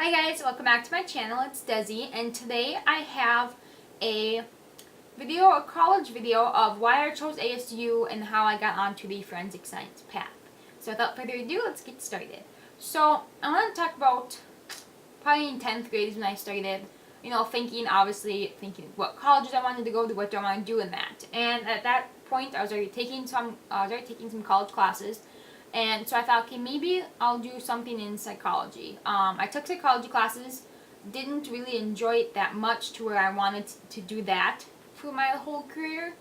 Hi guys, welcome back to my channel. It's Desi, and today I have a college video of why I chose ASU and how I got onto the forensic science path. So without further ado, let's get started. So I want to talk about probably in 10th grade is when I started, thinking what colleges I wanted to go to, what do I want to do in that. And at that point, I was already taking some college classes. And so I thought, okay, maybe I'll do something in psychology. I took psychology classes, didn't really enjoy it that much to where I wanted to do that for my whole career.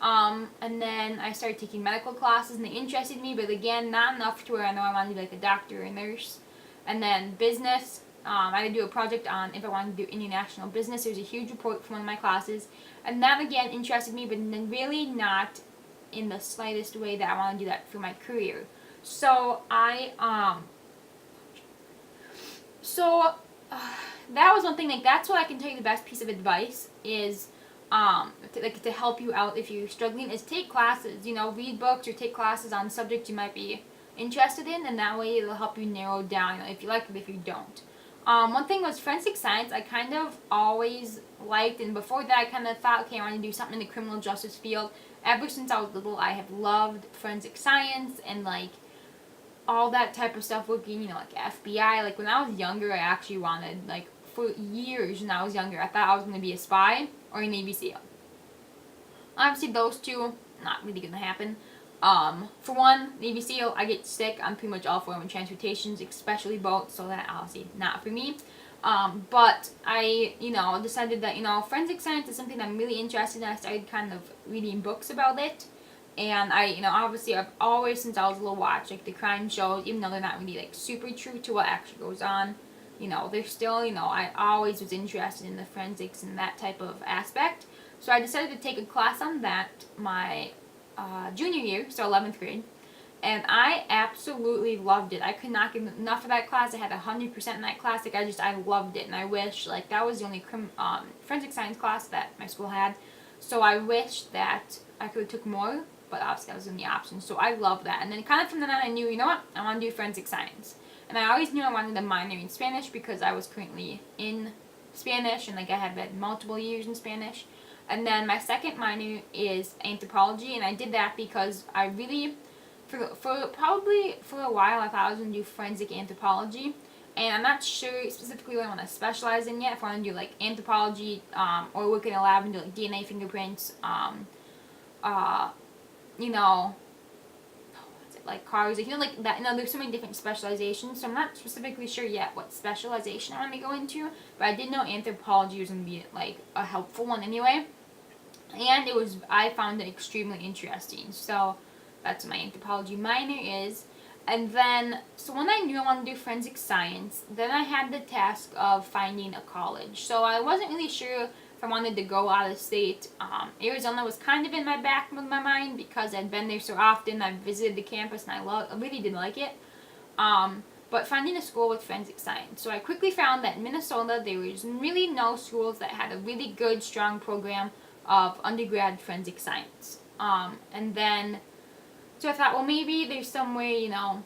And then I started taking medical classes and they interested me, but again, not enough to where I know I wanted to be like a doctor or a nurse. And then business, I had to do a project on if I wanted to do international business. There was a huge report from one of my classes. And that again interested me, but then really not in the slightest way that I want to do that for my career. So that was one thing. Like that's what I can tell you. The best piece of advice is to help you out if you're struggling is take classes. Read books or take classes on subjects you might be interested in, and that way it'll help you narrow down if you like it, if you don't. One thing was forensic science. I kind of always liked, and before that I kind of thought, okay, I want to do something in the criminal justice field. Ever since I was little, I have loved forensic science and like all that type of stuff, working, like FBI. Like when I was younger, I actually wanted, like for years when I was younger, I thought I was going to be a spy or a Navy SEAL. Obviously those two, not really going to happen. For one, Navy SEAL, I get sick on pretty much all form of transportations, especially boats, so that obviously not for me. But I, decided that, forensic science is something I'm really interested in. I started kind of reading books about it. And obviously I've always, since I was little, watched, like, the crime shows, even though they're not really, like, super true to what actually goes on. They're still, I always was interested in the forensics and that type of aspect. So I decided to take a class on that my junior year, so 11th grade. And I absolutely loved it. I could not get enough of that class. I had 100% in that class. Like, I loved it. And I wish, like, that was the only forensic science class that my school had. So I wish that I could have took more, but obviously that was in the option. So I love that. And then kind of from then on, I knew, what? I want to do forensic science. And I always knew I wanted a minor in Spanish because I was currently in Spanish. And, like, I had read multiple years in Spanish. And then my second minor is anthropology. And I did that because I really, for a while, I thought I was going to do forensic anthropology. And I'm not sure specifically what I want to specialize in yet. If I want to do, like, anthropology or work in a lab and do, like, DNA fingerprints, like cars, like that. There's so many different specializations, so I'm not specifically sure yet what specialization I want to go into, but I did know anthropology was going to be, like, a helpful one anyway, and I found it extremely interesting, so that's what my anthropology minor is. And then, so when I knew I wanted to do forensic science, then I had the task of finding a college. So I wasn't really sure if I wanted to go out of state. Arizona was kind of in my back of my mind because I'd been there so often. I visited the campus and I really did like it. But finding a school with forensic science. So I quickly found that in Minnesota there was really no schools that had a really good, strong program of undergrad forensic science. And then, so I thought, well, maybe there's somewhere,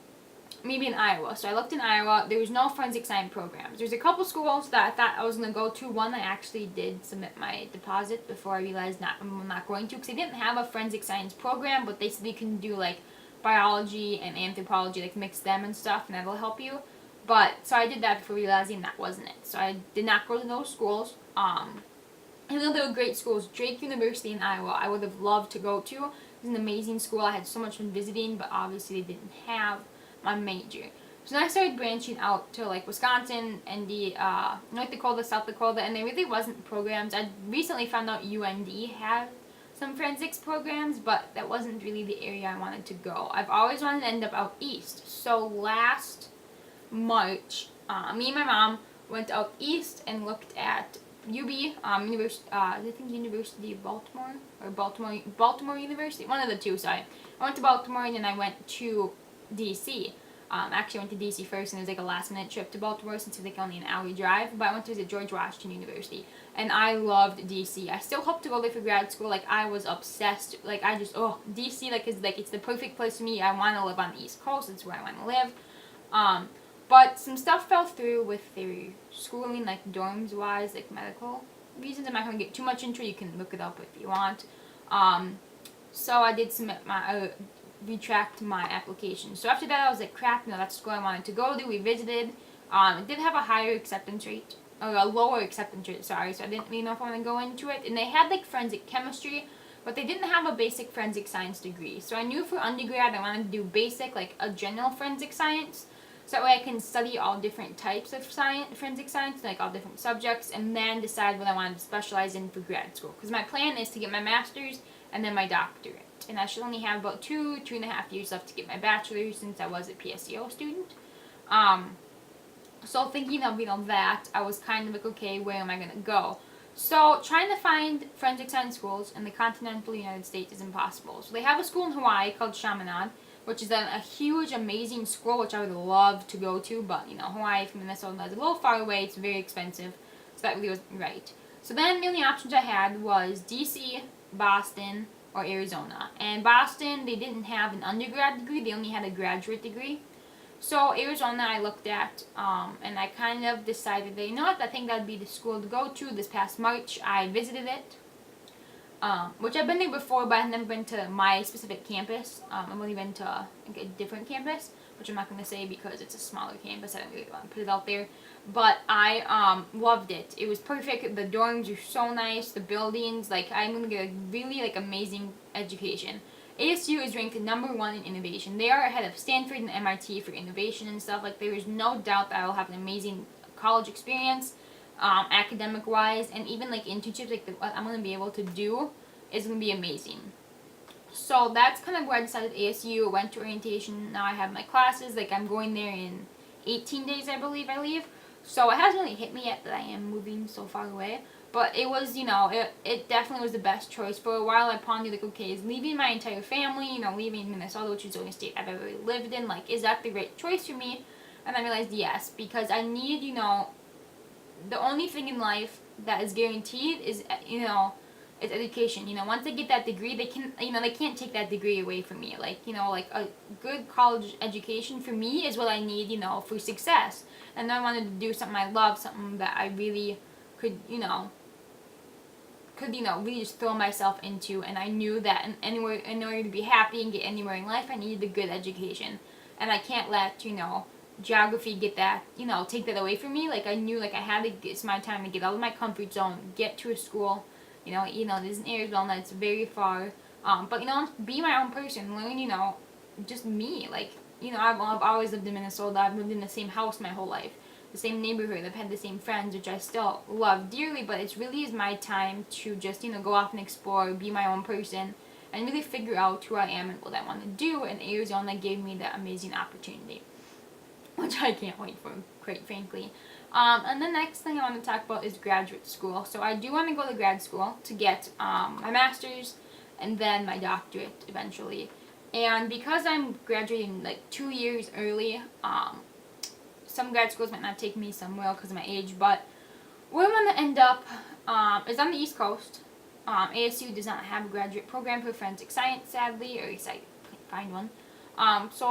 maybe in Iowa. So I looked in Iowa. There was no forensic science programs. There's a couple schools that I thought I was going to go to. One, I actually did submit my deposit before I realized I'm not going to, because they didn't have a forensic science program, but they said you can do, like, biology and anthropology, like, mix them and stuff, and that'll help you. But, so I did that before realizing that wasn't it. So I did not go to those schools. Even though they were great schools, Drake University in Iowa, I would have loved to go to. It was an amazing school. I had so much fun visiting, but obviously they didn't have my major. So then I started branching out to, like, Wisconsin and the North Dakota, South Dakota, and there really wasn't programs. I recently found out UND had some forensics programs, but that wasn't really the area I wanted to go. I've always wanted to end up out east. So last March, me and my mom went out east and looked at UB, I think University of Baltimore, or Baltimore University, one of the two, sorry. I went to Baltimore and then I went to DC. Actually I went to DC first, and it was like a last minute trip to Baltimore since it was like only an hour drive, but I went to visit George Washington University, and I loved DC. I still hope to go there for grad school. Like, I was obsessed, like, DC, like, is, like, it's the perfect place for me. I want to live on the East Coast, it's where I want to live. But some stuff fell through with their schooling, like dorms wise, like medical reasons. I'm not going to get too much into it. You can look it up if you want. So I did submit retract my application. So after that, I was like, crap, that's the school I wanted to go to. We visited. It did have a higher acceptance rate, or a lower acceptance rate, sorry. So I didn't really know if I wanted to go into it. And they had like forensic chemistry, but they didn't have a basic forensic science degree. So I knew for undergrad I wanted to do basic, like a general forensic science. So that way I can study all different types of science, forensic science, like all different subjects, and then decide what I wanted to specialize in for grad school. Because my plan is to get my master's and then my doctorate. And I should only have about 2.5 years left to get my bachelor's since I was a PSEO student. So thinking of, that, I was kind of like, okay, where am I going to go? So trying to find forensic science schools in the continental United States is impossible. So they have a school in Hawaii called Chaminade, which is a huge, amazing school, which I would love to go to, but, Hawaii from Minnesota is a little far away, it's very expensive, so that really wasn't right. So then the only options I had was DC, Boston, or Arizona. And Boston, they didn't have an undergrad degree, they only had a graduate degree. So Arizona I looked at, and I kind of decided that, I think that'd be the school to go to. This past March, I visited it, which I've been there before, but I've never been to my specific campus. I've only been to a different campus, which I'm not going to say because it's a smaller campus. I don't really want to put it out there. But I loved it. It was perfect. The dorms are so nice. The buildings, I'm going to get a really amazing education. ASU is ranked #1 in innovation. They are ahead of Stanford and MIT for innovation and stuff. There is no doubt that I will have an amazing college experience, academic-wise, and even internships. What I'm going to be able to do is going to be amazing. So that's kind of where I decided ASU. I went to orientation. Now I have my classes. I'm going there in 18 days, I believe I leave. So it hasn't really hit me yet that I am moving so far away. But it was, it definitely was the best choice. For a while I pondered, okay, is leaving my entire family, leaving Minnesota, which is the only state I've ever lived in, is that the right choice for me? And I realized yes, because I need, the only thing in life that is guaranteed is, is education. Once I get that degree, they can't take that degree away from me. A good college education for me is what I need, for success. And then I wanted to do something I love, something that I really could, really just throw myself into. And I knew that in order to be happy and get anywhere in life, I needed a good education. And I can't let, geography get that, take that away from me. I knew, I had to, it's my time to get out of my comfort zone, get to a school, this is in Arizona, it's very far, but, be my own person, learn, just me, I've always lived in Minnesota, I've lived in the same house my whole life, the same neighborhood, I've had the same friends, which I still love dearly, but it really is my time to just, go off and explore, be my own person, and really figure out who I am and what I want to do, and Arizona gave me that amazing opportunity, which I can't wait for, quite frankly. And the next thing I want to talk about is graduate school. So I do want to go to grad school to get my master's and then my doctorate eventually. And because I'm graduating 2 years early, some grad schools might not take me, some will because of my age, but where I'm going to end up is on the East Coast. ASU does not have a graduate program for forensic science, sadly, or at least I couldn't find one. So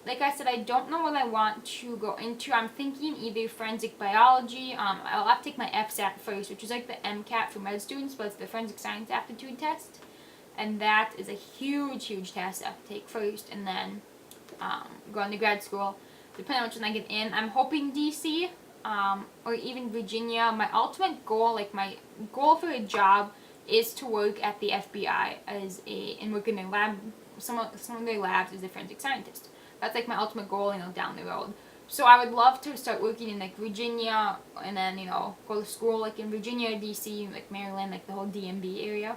like I said, I don't know what I want to go into. I'm thinking either forensic biology. I'll have to take my FSAT first, which is the MCAT for med students, but it's the forensic science aptitude test. And that is a huge, huge test I have to take first, and then go into grad school. Depending on which one I get in, I'm hoping DC or even Virginia. My ultimate goal, my goal for a job, is to work at the FBI and work in their lab. Some of their labs as a forensic scientist. That's my ultimate goal, down the road. So I would love to start working in Virginia, and then go to school in Virginia, DC, Maryland, the whole DMV area.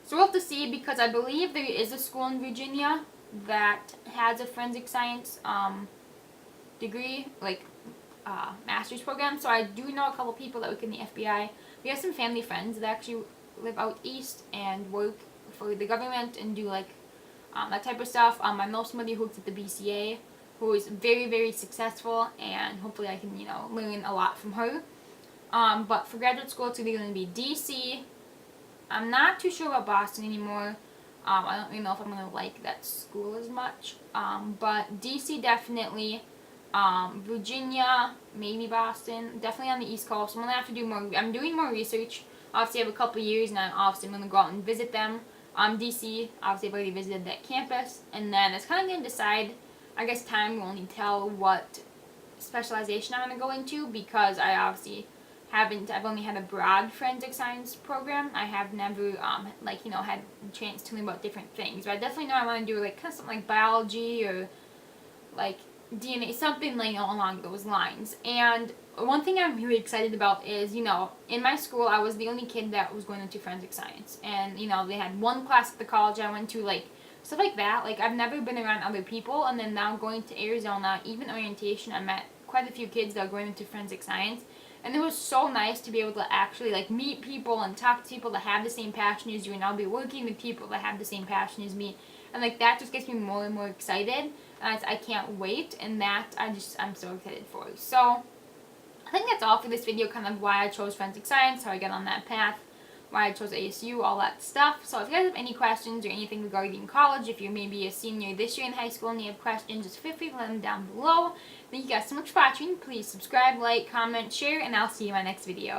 So we'll have to see, because I believe there is a school in Virginia that has a forensic science degree, master's program. So I do know a couple people that work in the FBI. We have some family friends that actually live out east and work for the government and do that type of stuff. I know somebody who works at the BCA who is very, very successful, and hopefully I can learn a lot from her. But for graduate school, it's either going to be DC. I'm not too sure about Boston anymore. I don't really know if I'm going to like that school as much. But DC definitely, Virginia, maybe Boston, definitely on the East Coast. I'm gonna have to do more. I'm doing more research. Obviously, I have a couple years, and I'm gonna go out and visit them. DC, obviously, I've already visited that campus, and then it's kind of gonna decide. I guess time will only tell what specialization I'm gonna go into, because I obviously haven't. I've only had a broad forensic science program. I have never had a chance to learn about different things. But I definitely know I want to do like kind of something like biology or like DNA, something like along those lines. And one thing I'm really excited about is, in my school I was the only kid that was going into forensic science, and they had one class at the college I went to, like stuff like that. Like, I've never been around other people, and then now going to Arizona, even orientation, I met quite a few kids that are going into forensic science, and it was so nice to be able to actually like meet people and talk to people that have the same passion as you, and I'll be working with people that have the same passion as me, and like that just gets me more and more excited, and I can't wait, and that I'm so excited for. So I think that's all for this video, kind of why I chose forensic science, how I got on that path, why I chose ASU, all that stuff. So if you guys have any questions or anything regarding college, if you're maybe a senior this year in high school and you have questions, just feel free to let them down below. Thank you guys so much for watching. Please subscribe, like, comment, share, and I'll see you in my next video.